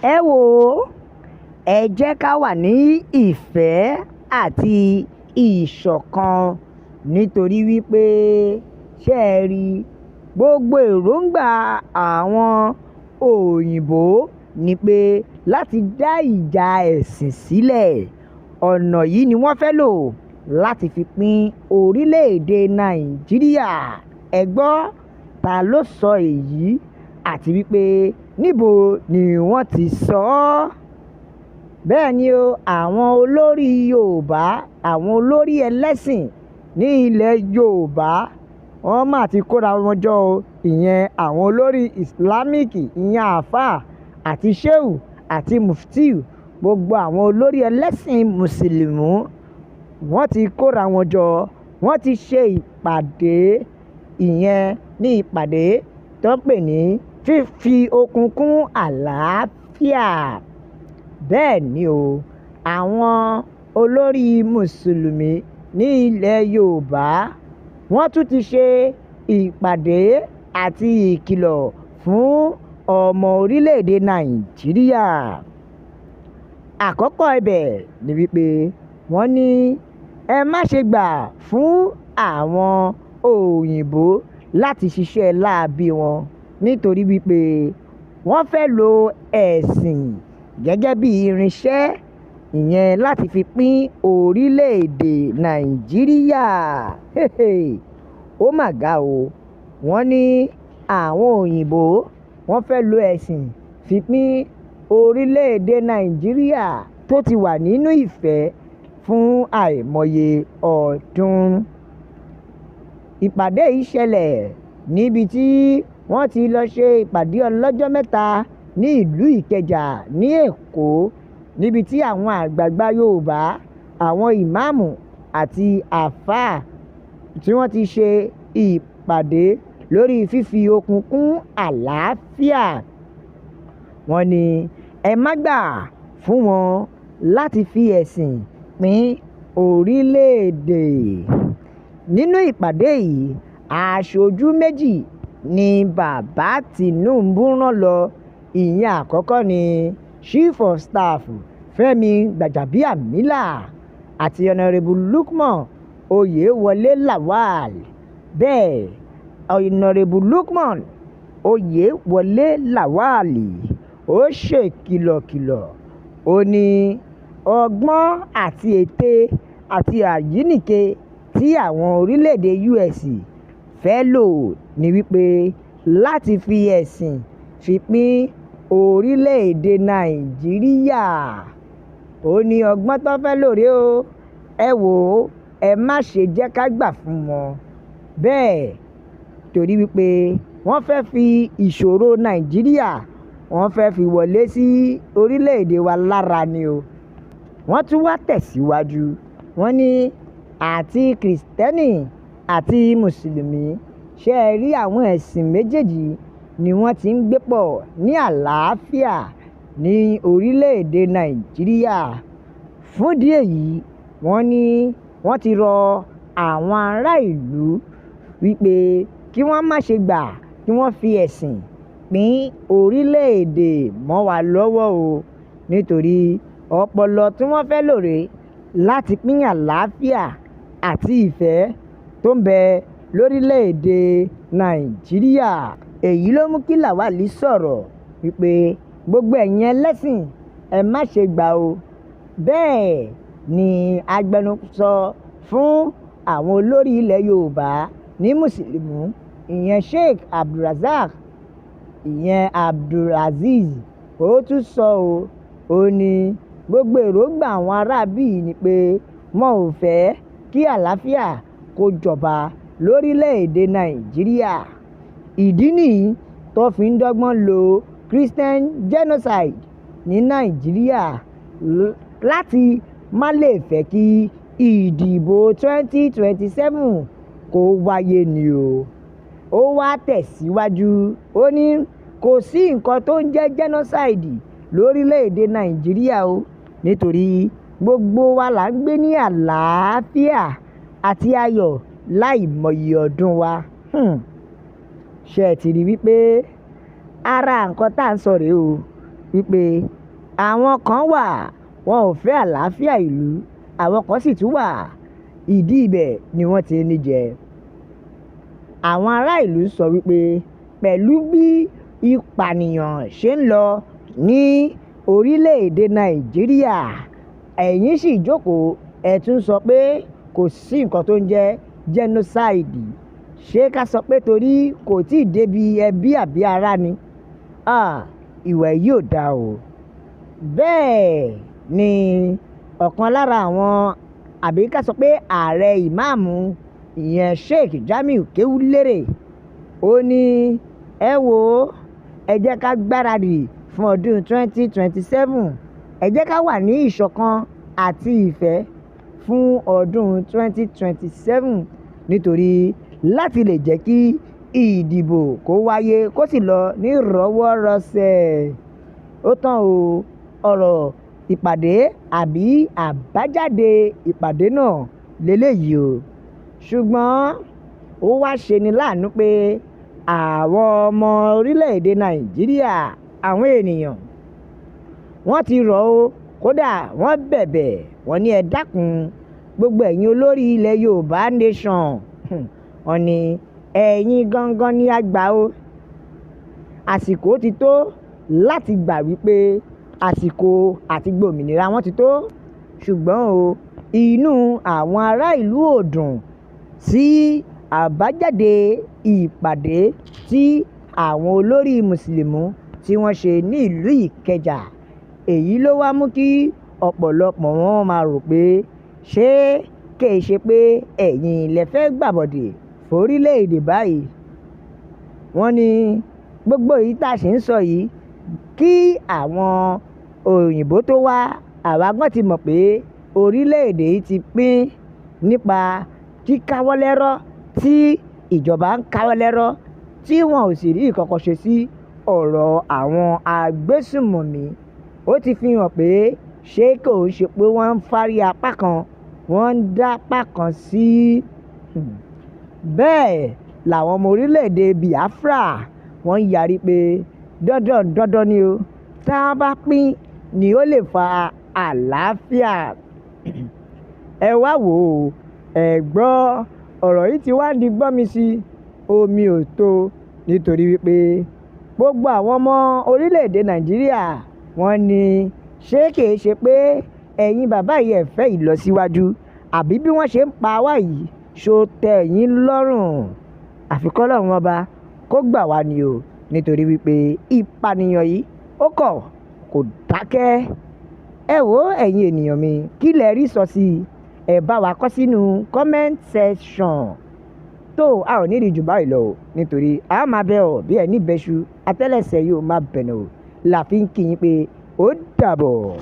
ẹ wò ó, ẹ jẹ́ ká wà ní ìfẹ́ àti ìṣọ̀kan nítorí wípé ṣé ẹ rí gbogbo èròǹgbà àwọn òyìnbó ni pé láti dá ìjà ẹ̀sìn sílẹ̀. Ọ̀nà yìí ni wọ́n fẹ́ lò láti fi pín orílẹ̀-èdè Nàìjíríà. Ẹ gbọ́ ta ló sọ èyí àti wípé níbo ni wọ́n ti sọ ọ́? Bẹ́ẹ̀ ni o, àwọn olórí Yorùbá, àwọn olórí ẹlẹ́sìn ní ilẹ̀ Yorùbá, wọ́n mà ti kóra wọn jọ o. Ìyẹn àwọn olórí Islamic, ìyẹn àáfàá àti Shehu àti Muftiu, gbogbo àwọn olórí ẹlẹ́sìn Mùsùlùmí wọ́n ti kóra wọn jọ. Wọ́n ti ṣe ìpàdé, ìyẹn ní ìpàdé tó ń pè ní fífi okun kún àlàáfíà. Bẹ́ẹ̀ ni o, àwọn olórí Mùsùlùmí ní ilẹ̀ Yorùbá wọ́n tún ti ṣe ìpàdé àti ìkìlọ̀ fún ọmọ orílẹ̀-èdè Nàìjíríà. Àkọ́kọ́ ibẹ̀ ni wípé wọ́n ní ẹ má ṣe gbà fún àwọn òyìnbó láti ṣiṣẹ́ láabi wọn nítorí wípé wọ́n fẹ́ lo ẹ̀sìn gẹ́gẹ́ bí irinṣẹ́, ìyẹn láti fi pín orílẹ̀-èdè Nàìjíríà. Ó mà ga o, wọ́n ní àwọn òyìnbó wọ́n fẹ́ lo ẹ̀sìn fi pín orílẹ̀-èdè Nàìjíríà tó ti wà nínú ìfẹ́ fún àìmọye ọdún. Ìpàdé yìí ṣẹlẹ̀ níbi tí wọ́n ti lọ ṣe ìpàdé ọlọ́jọ́ mẹ́ta ní ìlú Ìkẹjà ní Èkó, níbi tí àwọn àgbààgbà Yorùbá, àwọn ìmáàmù àti àáfàá tí wọ́n ti ṣe ìpàdé lórí fífi okun kún àlàáfíà. Wọ́n ní ẹ má gbà fún wọn láti fi ẹ̀sìn pín orílẹ̀-èdè. Nínú ìpàdé yìí, aṣojú méjì ni bàbá Tinubu rán lọ. Ìyẹn àkọ́kọ́ ni Chief of Staff Fẹ́mi Gbàjàbíàmílà àti Honourable Lukman Oyewole Lawal. Bẹ́ẹ̀ Honourable Lukman Oyewole Lawal ó ṣèkìlọ̀kìlọ̀, ó ní ọgbọ́n àti ète àti àyíníke tí àwọn orílẹ̀-èdè US fẹ́ lò ní wípé láti fi ẹ̀sìn fi pín orílẹ̀-èdè Nàìjíríà. Ó ní ọgbọ́n tó fẹ́ lò rèé o. Ẹ wò ó, ẹ má ṣe jẹ́ ká gbà fún wọn bẹ́ẹ̀, torí wípé wọ́n fẹ́ fi ìṣòro Nàìjíríà, wọ́n fẹ́ fi wọlé sí orílẹ̀-èdè wa lára ni o. Wọ́n tún wá tẹ̀síwájú, wọ́n ní àti Kìrìsìtẹ́nì àti Mùsùlùmí, ṣé ẹ rí àwọn ẹ̀sìn méjèèjì ni wọ́n ti ń gbé pọ̀ ní àlàáfíà ní orílẹ̀-èdè Nàìjíríà. Fún ìdí èyí, wọ́n ní wọ́n ti rọ àwọn ará ìlú wípé kí wọ́n má ṣe gbà kí wọ́n fi ẹ̀sìn pín orílẹ̀-èdè mọ́ wa lọ́wọ́ o, nítorí ọpọlọ tí wọ́n fẹ́ lò rèé láti pín àlàáfíà àti ìfẹ́ tó ń bẹ lórílẹ̀-èdè Nàìjíríà. Èyí ló mú kí Lawal sọ̀rọ̀ wípé gbogbo ẹ̀yin ẹlẹ́sìn ẹ má ṣe gbà o. Bẹ́ẹ̀ ni agbẹnusọ fún àwọn olórí ilẹ̀ Yorùbá ní Mùsùlùmí, ìyẹn Sheikh Abdulrazak, ìyẹn Abdulazeez, ó tún sọ o. Ó ní gbogbo èròǹgbà àwọn aráabí ni pé wọn ò fẹ́ kí àlàáfíà kó jọba lórílẹ̀-èdè Nàìjíríà. Ìdí nìyí tó fi ń dọ́gbọ́n lo Christian genocide ní Nàìjíríà láti má lè fẹ́ kí ìdìbò 2027 kó wáyé ni o. Ó wá tẹ̀síwájú, ó ní kò sí nǹkan tó ń jẹ́ genocide lórílẹ̀-èdè Nàìjíríà o, nítorí gbogbo wa là ń gbé ní àlàáfíà àti ayọ̀ láìmọye ọdún wa. Ṣé ẹ ti rí wípé ara nǹkan tá à ń sọ rèé o, wípé àwọn kan wà wọn ò fẹ́ àlàáfíà ìlú, àwọn kan sì tún wà ìdí ibẹ̀ ni wọ́n ti ń jẹ. Àwọn ará ìlú sọ wípé pẹ̀lú bí ìpànìyàn ṣe ń lọ ní orílẹ̀-èdè Nàìjíríà, ẹ̀yin sì jókòó ẹ tún sọ pé kò sí nǹkan tó ń jẹ́ genocide. Ṣé ká sọ pé torí kò tíì débi ẹbí àbí ará ni? Ìwà yìí ò dáa o. Bẹ́ẹ̀ ni ọ̀kan lára àwọn àbí ká sọ pé ààrẹ ìmáàmù ìyẹn Sheikh Jamiu Kéwúlérè ó ní ẹ wò ó, ẹ jẹ́ ká gbáradì fún ọdún 2027, ẹ jẹ́ ká wà ní ìṣọ̀kan àti ìfẹ́ fún ọdún 2027 nítorí láti lè jẹ́ kí ìdìbò kó wáyé kó sì lọ ní ìrọwọ́rọsẹ̀. Ó tán o, ọ̀rọ̀ ìpàdé àbí àbájáde ìpàdé náà lélẹ́yìí o. Ṣùgbọ́n ó wá ṣeni láàánú pé àwọn ọmọ orílẹ̀-èdè Nàìjíríà, àwọn ènìyàn wọ́n ti rọ̀ o, kódà wọ́n bẹ̀bẹ̀, wọ́n ní ẹ dákun gbogbo ẹ̀yin olórí ilẹ̀ Yorùbá nation, wọ́n ní ẹ̀yin gangan ní àgbà o. Àsìkò ti tó láti gbà wípé àsìkò àti gbòmìnira wọn ti tó. Ṣùgbọ́n o, inú àwọn ará ìlú ò dùn sí àbájáde ìpàdé tí àwọn olórí mùsùlùmí tí wọ́n ṣe ní ìlú Ìkẹjà. Èyí ló wá mú kí ọ̀pọ̀lọpọ̀ wọn máa rò pé ṣé kìí ṣe pé ẹ̀yin lẹ fẹ́ gbàbọ̀dè forílẹ̀-èdè báyìí. Wọ́n ní gbogbo èyí tá a ṣe ń sọ yìí kí àwọn òyìnbó tó wá, àwa gan ti mọ̀ pé orílẹ̀-èdè yìí ti pín nípa kíkáwọ́lẹ́rọ́ tí ìjọba ń káwọ́lẹ́rọ́ tí wọn ò sì rí ìkọ̀kọ̀ ṣe sí ọ̀rọ̀ àwọn agbésùmọ̀mí. Ó ti fi hàn pé ṣé kò ń ṣe pé wọ́n ń fárí apá kan, wọ́n ń dá apá kan sí. Bẹ́ẹ̀ làwọn ọmọ orílẹ̀-èdè Biafra wọ́n ń yarí pé dandan ni o, tá a bá pín ni ó lè fa àlàáfíà. Ẹ wá wò ó, ẹ gbọ́, ọ̀rọ̀ yìí ti wá di gbọ́nmi sí omi ò tó, nítorí wípé gbogbo àwọn ọmọ orílẹ̀-èdè Nàìjíríà wọ́n ní ṣé kìí ṣe pé ẹ̀yin bàbá yìí ẹ fẹ́ ìlọsíwájú, àbí bí wọ́n ṣe ń pa wá yìí ṣó tẹ́ yín lọ́rùn? Àfi k'Ọlọ́run ọba kó gbà wá ni o, nítorí wípé ìpànìyàn yìí ó kọ̀ kò dákẹ́. Ẹ wò ó ẹ̀yin ènìyàn mi, kí lẹ rí sọ sí i? Ẹ bá wa kọ sínú comment section. Tó a ò ní rí jù báyìí lọ o, nítorí a máa bẹ ọ bí ẹni bẹṣu, àtẹ́lẹsẹ̀ yóò máa bẹ̀nà o, la fi ń kí yín pé ó dàbọ̀.